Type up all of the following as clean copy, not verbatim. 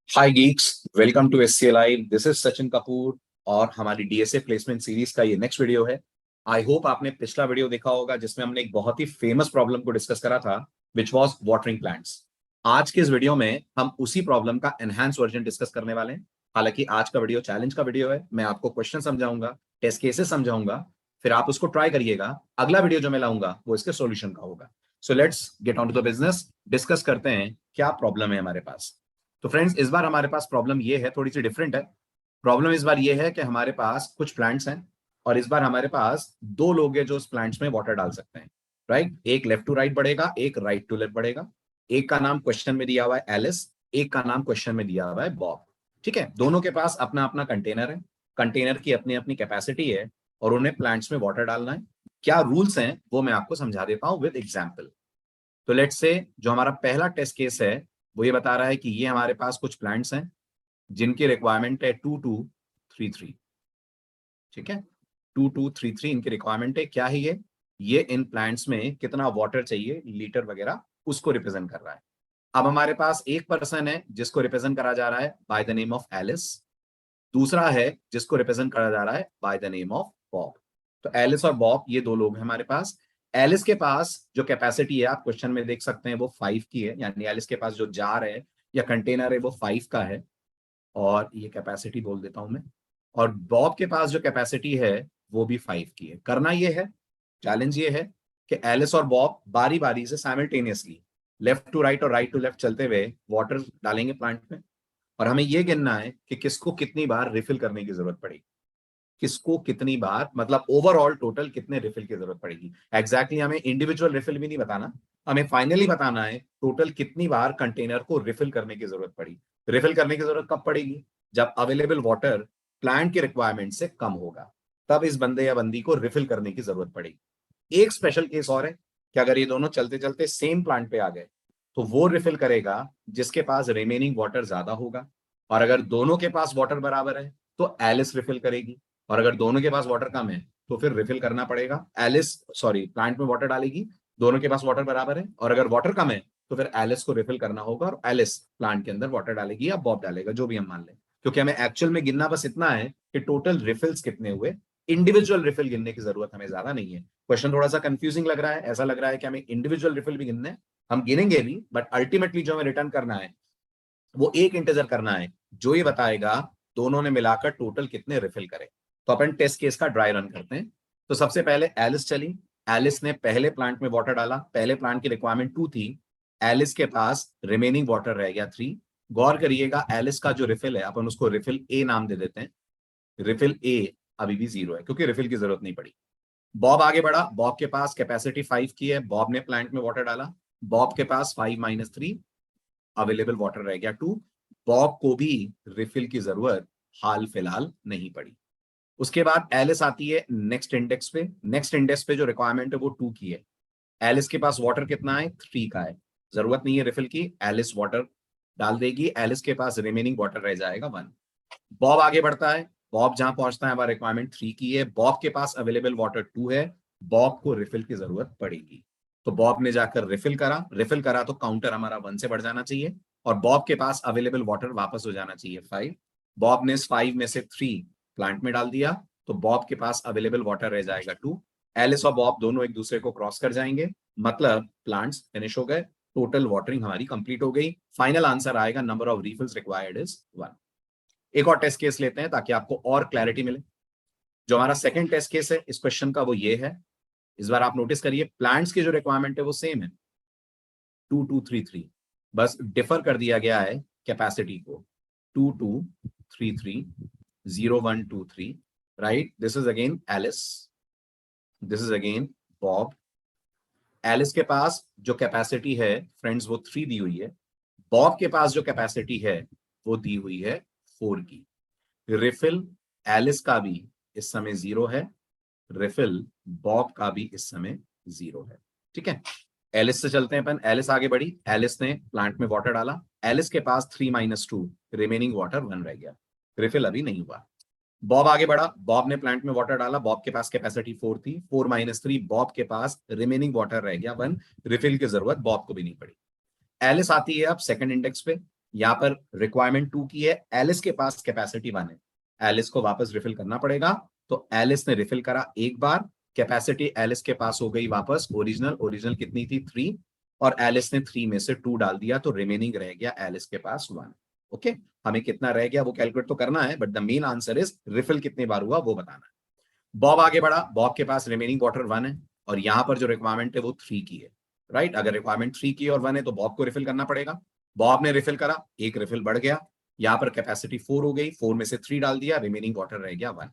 Hi geeks, welcome to SCL live. This is Sachin Kapoor और हमारी DSA placement series का ये नेक्स्ट वीडियो है। आई होप आपने पिछला वीडियो देखा होगा जिसमें हमने एक बहुत ही फेमस प्रॉब्लम को डिस्कस करा था, विच वाज वाटरिंग प्लांट्स। आज के इस वीडियो में हम उसी प्रॉब्लम का एनहांस वर्जन डिस्कस करने वाले हैं। हालांकि आज का वीडियो चैलेंज का वीडियो है, मैं आपको क्वेश्चन समझाऊंगा, टेस्ट केसेस समझाऊंगा, फिर आप उसको ट्राई करिएगा। अगला वीडियो जो मैं लाऊंगा वो इसके सॉल्यूशन का होगा। So let's get on to the business, discuss करते हैं क्या प्रॉब्लम है हमारे पास। तो फ्रेंड्स, इस बार हमारे पास प्रॉब्लम ये है, थोड़ी सी डिफरेंट है। प्रॉब्लम इस बार ये है कि हमारे पास कुछ प्लांट्स हैं और इस बार हमारे पास दो लोग हैं जो उस प्लांट्स में वाटर डाल सकते हैं। राइट, एक लेफ्ट टू राइट बढ़ेगा, एक राइट टू लेफ्ट बढ़ेगा। एक का नाम क्वेश्चन में दिया हुआ है एलिस, एक का नाम क्वेश्चन में दिया हुआ है बॉब। ठीक है, दोनों के पास अपना अपना कंटेनर है, कंटेनर की अपनी अपनी कैपेसिटी है और उन्हें प्लांट्स में वाटर डालना है। क्या रूल्स हैं वो मैं आपको समझा देता हूं विद एग्जाम्पल। तो लेट्स से जो हमारा पहला टेस्ट केस है वो ये बता रहा है कि ये हमारे पास कुछ प्लांट्स हैं जिनकी रिक्वायरमेंट है 2233। ठीक है, 2233 इनकी रिक्वायरमेंट है। क्या है ये इन प्लांट्स में कितना वाटर चाहिए, लीटर वगैरह, उसको रिप्रेजेंट कर रहा है। अब हमारे पास एक पर्सन है जिसको रिप्रेजेंट करा जा रहा है by the name of Alice, दूसरा है जिसको रिप्रेजेंट करा जा रहा है by the name of Bob. तो एलिस और बॉब ये दो लोग हैं हमारे पास। एलिस के पास जो कैपेसिटी है आप क्वेश्चन में देख सकते हैं वो 5 की है, यानी एलिस के पास जो जार है या कंटेनर है वो 5 का है और ये कैपेसिटी बोल देता हूं मैं। और बॉब के पास जो कैपेसिटी है वो भी 5 की है। करना ये है, चैलेंज ये है कि एलिस और बॉब बारी बारी से साइमल्टेनियसली लेफ्ट टू राइट और राइट टू लेफ्ट चलते हुए वाटर डालेंगे प्लांट में और हमें ये गिनना है कि किसको कितनी बार रिफिल करने की जरूरत पड़ेगी, किसको कितनी बार, मतलब ओवरऑल टोटल कितने रिफिल की जरूरत पड़ेगी। एग्जैक्टली हमें इंडिविजुअल रिफिल भी नहीं बताना, हमें फाइनली बताना है टोटल कितनी बार कंटेनर को रिफिल करने की जरूरत पड़ी। रिफिल करने की जरूरत कब पड़ेगी? जब अवेलेबल वाटर प्लांट की रिक्वायरमेंट से कम होगा, तब इस बंदे या बंदी को रिफिल करने की जरूरत पड़ेगी। एक स्पेशल केस और है कि अगर ये दोनों चलते चलते सेम प्लांट पे आ गए तो वो रिफिल करेगा जिसके पास रिमेनिंग वाटर ज्यादा होगा, और अगर दोनों के पास वाटर बराबर है तो एलिस रिफिल करेगी, और अगर दोनों के पास वाटर कम है तो फिर रिफिल करना पड़ेगा। एलिस, सॉरी, प्लांट में वाटर डालेगी, दोनों के पास वाटर बराबर है, और अगर वाटर कम है तो फिर एलिस को रिफिल करना होगा और एलिस प्लांट के अंदर वाटर डालेगी या बॉब डालेगा, जो भी हम मान लें। क्योंकि हमें एक्चुअल में गिनना बस इतना है कि टोटल रिफिल्स कितने हुए, इंडिविजुअल रिफिल गिनने की जरूरत हमें ज्यादा नहीं है। क्वेश्चन थोड़ा सा कंफ्यूजिंग लग रहा है, ऐसा लग रहा है कि हमें इंडिविजुअल रिफिल भी गिनना है। हम गिनेंगे भी, बट अल्टीमेटली जो हमें रिटर्न करना है वो एक इंटीजर करना है जो ये बताएगा दोनों ने मिलाकर टोटल कितने रिफिल करे। तो अपन टेस्ट केस का ड्राई रन करते हैं। तो सबसे पहले एलिस चली, एलिस ने पहले प्लांट में वाटर डाला, पहले प्लांट की रिक्वायरमेंट 2 थी, एलिस के पास रिमेनिंग वाटर रह गया 3। गौर करिएगा एलिस का जो रिफिल है अपन उसको रिफिल ए नाम दे देते हैं। रिफिल ए अभी भी 0 है क्योंकि रिफिल की जरूरत नहीं पड़ी। बॉब आगे बढ़ा, बॉब के पास कैपेसिटी 5 की है, बॉब ने प्लांट में वाटर डाला, बॉब के पास 5 - 3 अवेलेबल वाटर रह गया 2। बॉब को भी रिफिल की जरूरत हाल फिलहाल नहीं पड़ी। उसके बाद एलिस आती है नेक्स्ट इंडेक्स पे, नेक्स्ट इंडेक्स पे जो रिक्वायरमेंट है वो 2 की है। एलिस के पास वाटर कितना है? 3 का है, जरूरत नहीं है रिफिल की, एलिस वाटर डाल देगी, एलिस के पास रिमेनिंग वाटर रह जाएगा 1। बॉब आगे बढ़ता है, बॉब जहां पहुंचता है वहां रिक्वायरमेंट 3 की है, बॉब के पास अवेलेबल वाटर 2 है, बॉब को रिफिल की जरूरत पड़ेगी। तो बॉब ने जाकर रिफिल करा, रिफिल करा तो काउंटर हमारा 1 से बढ़ जाना चाहिए और बॉब के पास अवेलेबल वाटर वापस हो जाना चाहिए 5। बॉब ने इस 5 में से 3 प्लांट में डाल दिया तो बॉब के पास अवेलेबल वाटर रह जाएगा 2। एलिस और बॉब दोनों एक दूसरे को क्रॉस कर जाएंगे, मतलब प्लांट्स फिनिश हो गए, टोटल वाटरिंग हमारी कंप्लीट हो गई। फाइनल आंसर आएगा number of refills required is 1। एक और टेस्ट केस लेते हैं ताकि आपको और क्लैरिटी मिले। जो हमारा सेकंड टेस्ट केस है इस क्वेश्चन का वो ये है। इस बार आप नोटिस करिए प्लांट्स की जो रिक्वायरमेंट है वो सेम है, 2233, बस डिफर कर दिया गया है कैपेसिटी को, 2233 0123। Right, this is again Alice, this is again Bob. Alice के पास जो कैपेसिटी है फ्रेंड्स वो 3 दी हुई है, बॉब के पास जो कैपेसिटी है वो दी हुई है 4 की। रिफिल एलिस का भी इस समय 0 है, रिफिल बॉब का भी इस समय 0 है। ठीक है, एलिस से चलते हैं अपन। एलिस आगे बढ़ी, एलिस ने प्लांट में वाटर डाला, एलिस के पास 3 - 2 रिमेनिंग वाटर 1 रह गया, रिफिल अभी नहीं हुआ। बॉब आगे बढ़ा, बॉब ने प्लांट में वाटर डाला, बॉब के पास कैपेसिटी 4 थी, 4 - 3 बॉब के पास रिमेनिंग वाटर रह गया 1, रिफिल की जरूरत बॉब को भी नहीं पड़ी। एलिस आती है अब सेकंड इंडेक्स पे, यहाँ पर रिक्वायरमेंट 2 की है, एलिस के पास कैपेसिटी 1 है, एलिस को वापस रिफिल करना पड़ेगा। तो एलिस ने रिफिल करा एक बार, कैपेसिटी एलिस के पास हो गई वापस ओरिजिनल कितनी थी 3, और एलिस ने 3 में से 2 डाल दिया, तो रिमेनिंग रह गया एलिस के पास 1। ओके, हमें कितना रह गया वो कैलकुलेट तो करना है, but the main answer is refill कितनी बार हुआ वो बताना है। बॉब आगे बढ़ा, बॉब के पास रिमेनिंग वाटर 1 है, और यहां पर जो रिक्वायरमेंट है वो 3 की है, राइट। अगर रिक्वायरमेंट 3 की और 1 है तो बॉब को रिफिल करना पड़ेगा। बॉब ने रिफिल करा, एक रिफिल बढ़ गया, यहाँ पर कैपेसिटी 4 हो गई, 4 में से 3 डाल दिया, रिमेनिंग वाटर रह गया 1।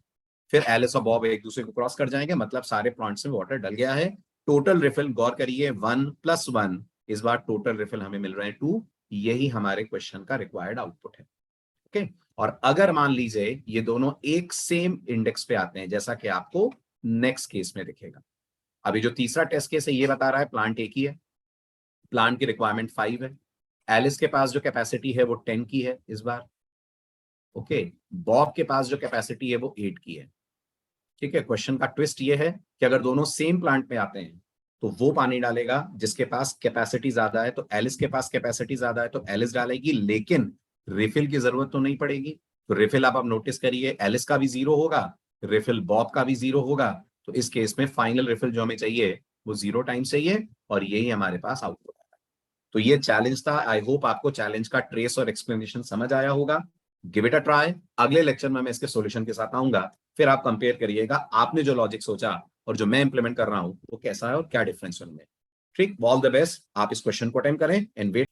फिर एलिस और बॉब एक दूसरे को क्रॉस कर जाएंगे, मतलब सारे प्लांट्स में वाटर डल गया है। टोटल रिफिल गौर करिए 1 + 1, इस बार टोटल रिफिल हमें मिल रहे हैं 2। यही हमारे क्वेश्चन का रिक्वायर्ड आउटपुट है। ओके, और अगर मान लीजिए ये दोनों एक सेम इंडेक्स पे आते हैं, जैसा कि आपको नेक्स्ट केस में दिखेगा। अभी जो तीसरा टेस्ट केस है ये बता रहा है प्लांट एक ही है, प्लांट की रिक्वायरमेंट 5 है, एलिस के पास जो कैपेसिटी है वो 10 की है इस बार। ओके, बॉब के पास जो कैपेसिटी है वो 8 की है। ठीक है, क्वेश्चन का ट्विस्ट ये है कि अगर दोनों सेम प्लांट में आते हैं तो वो पानी डालेगा जिसके पास कैपेसिटी ज्यादा है, तो एलिस के पास कैपेसिटी ज्यादा है तो एलिस डालेगी, लेकिन रिफिल की जरूरत तो नहीं पड़ेगी। तो रिफिल आप नोटिस करिए, एलिस का भी 0 होगा, रिफिल बॉब का भी 0 होगा। तो इस केस में फाइनल रिफिल जो हमें चाहिए वो 0 टाइम्स चाहिए, और यही हमारे पास आउटपुट है। तो ये चैलेंज था। आई होप आपको चैलेंज का ट्रेस और एक्सप्लेनेशन समझ आया होगा। Give it a try. अगले लेक्चर में मैं इसके सॉल्यूशन के साथ आऊंगा, फिर आप कंपेयर करिएगा आपने जो लॉजिक सोचा और जो मैं इंप्लीमेंट कर रहा हूं वो कैसा है और क्या डिफरेंस है उनमें। ठीक, ऑल द बेस्ट। आप इस क्वेश्चन को अटेम्प्ट करें एंड वेट।